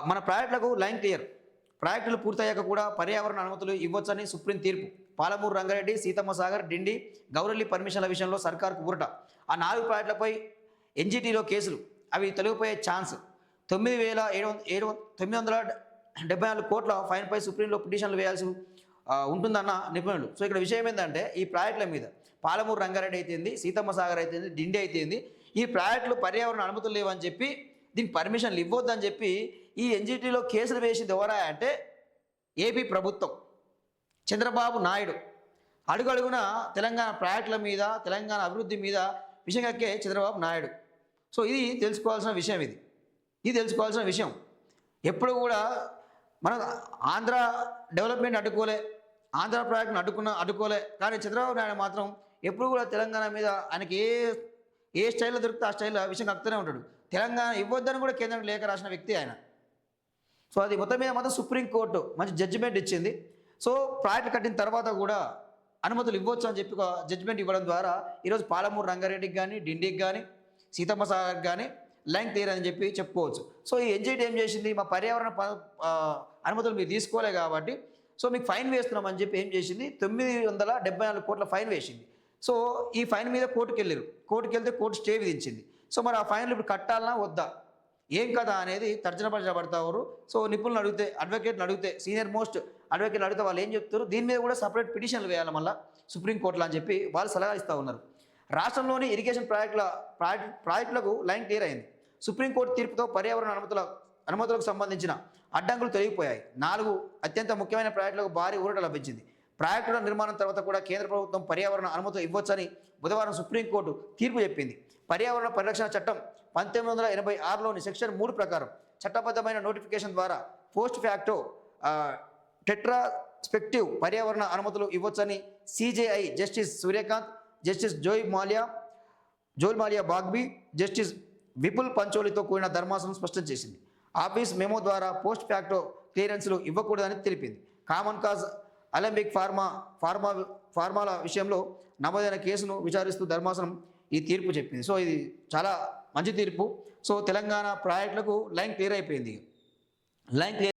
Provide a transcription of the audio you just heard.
మన ప్రాజెక్టులకు line clear. ప్రాజెక్టులు పూర్తయ్యాక కూడా పర్యావరణ అనుమతులు ఇవ్వొచ్చని సుప్రీం తీర్పు. పాలమూరు రంగారెడ్డి, సీతమ్మ సాగర్, డిండి, గౌరల్లి పర్మిషన్ల విషయంలో సర్కార్కు ఊరట. ఆ 4 ప్రాజెక్టులపై ఎన్జీటీలో కేసులు, అవి తొలగిపోయే ఛాన్స్. 9,974 కోట్ల ఫైన్పై సుప్రీంలో పిటిషన్లు వేయాల్సి ఉంటుందన్న నిపుణులు. సో ఇక్కడ విషయం ఏంటంటే ఈ ప్రాజెక్టుల మీద పాలమూరు రంగారెడ్డి అయితేంది, సీతమ్మ సాగర్ అయితేంది, డిండి అయితేంది, ఈ ప్రాజెక్టులు పర్యావరణ అనుమతులు లేవని చెప్పి దీనికి పర్మిషన్లు ఇవ్వొద్దని చెప్పి ఈ ఎన్జీటీలో కేసులు వేసింది ఎవరా అంటే ఏపీ ప్రభుత్వం, చంద్రబాబు నాయుడు. అడుగడుగున తెలంగాణ ప్రాజెక్టుల మీద, తెలంగాణ అభివృద్ధి మీద విషయంకే చంద్రబాబు నాయుడు. సో ఇది తెలుసుకోవాల్సిన విషయం. ఇది తెలుసుకోవాల్సిన విషయం. ఎప్పుడు కూడా మనం ఆంధ్ర డెవలప్మెంట్ అడ్డుకోలే, ఆంధ్ర ప్రాజెక్టును అడ్డుకోలే. కానీ చంద్రబాబు నాయుడు మాత్రం ఎప్పుడు కూడా తెలంగాణ మీద ఆయనకి ఏ స్టైల్లో దొరికితే ఆ స్టైల్లో విషయం కక్కుతూనే ఉంటాడు. తెలంగాణ ఇవ్వద్దని కూడా కేంద్రం లేఖ రాసిన వ్యక్తి ఆయన. సో అది మొత్తం మీద మాత్రం సుప్రీంకోర్టు మంచి జడ్జిమెంట్ ఇచ్చింది. సో ప్రాజెక్టు కట్టిన తర్వాత కూడా అనుమతులు ఇవ్వచ్చు అని చెప్పి జడ్జిమెంట్ ఇవ్వడం ద్వారా ఈరోజు పాలమూరు రంగారెడ్డికి కానీ, డిండికి కానీ, సీతమ్మ సాగర్కి కానీ లైన్ క్లియర్ అని చెప్పి చెప్పుకోవచ్చు. సో ఈ ఎన్జీటీ ఏం చేసింది, మా పర్యావరణ అనుమతులు మీరు తీసుకోలే కాబట్టి సో మీకు ఫైన్ వేస్తున్నామని చెప్పి ఏం చేసింది, 974 కోట్ల ఫైన్ వేసింది. సో ఈ ఫైన్ మీద కోర్టుకు వెళ్తే కోర్టు స్టే విధించింది. సో మరి ఆ ఫైన్లు ఇప్పుడు కట్టాలన్నా వద్దా, ఏం కదా అనేది తర్జనపరచబడతారు. సో నిపుణులు అడిగితే, అడ్వకేట్ని అడిగితే, సీనియర్ మోస్ట్ అడ్వకేట్లు అడిగితే వాళ్ళు ఏం చెప్తారు, దీని మీద కూడా సపరేట్ పిటిషన్లు వేయాలి మళ్ళీ సుప్రీంకోర్టులో అని చెప్పి వాళ్ళు సలహా ఇస్తూ ఉన్నారు. రాష్ట్రంలోని ఇరిగేషన్ ప్రాజెక్టులకు లైన్ క్లియర్ అయింది. సుప్రీంకోర్టు తీర్పుతో పర్యావరణ అనుమతులకు సంబంధించిన అడ్డంకులు తొలగిపోయాయి. 4 అత్యంత ముఖ్యమైన ప్రాజెక్టులకు భారీ ఊరట లభించింది. ప్రాజెక్టుల నిర్మాణం తర్వాత కూడా కేంద్ర ప్రభుత్వం పర్యావరణ అనుమతులు ఇవ్వొచ్చని బుధవారం సుప్రీంకోర్టు తీర్పు చెప్పింది. పర్యావరణ పరిరక్షణ చట్టం 1986లోని సెక్షన్ 3 ప్రకారం చట్టబద్ధమైన నోటిఫికేషన్ ద్వారా పోస్ట్ ఫ్యాక్టో టెట్రాస్పెక్టివ్ పర్యావరణ అనుమతులు ఇవ్వొచ్చని CJI justice Suryakant, justice Joymalya Bagchi, justice Vipul పంచోలితో కూడిన ధర్మాసనం స్పష్టం చేసింది. ఆఫీస్ మెమో ద్వారా పోస్ట్ ఫ్యాక్టో క్లియరెన్స్లు ఇవ్వకూడదని తెలిపింది. కామన్ కాజ్ అలెంబిక్ ఫార్మాల విషయంలో నమోదైన కేసును విచారిస్తూ ధర్మాసనం ఈ తీర్పు చెప్పింది. సో ఇది చాలా మంచి తీర్పు. సో తెలంగాణ ప్రాజెక్టులకు లైన్ క్లియర్ అయిపోయింది. Line clear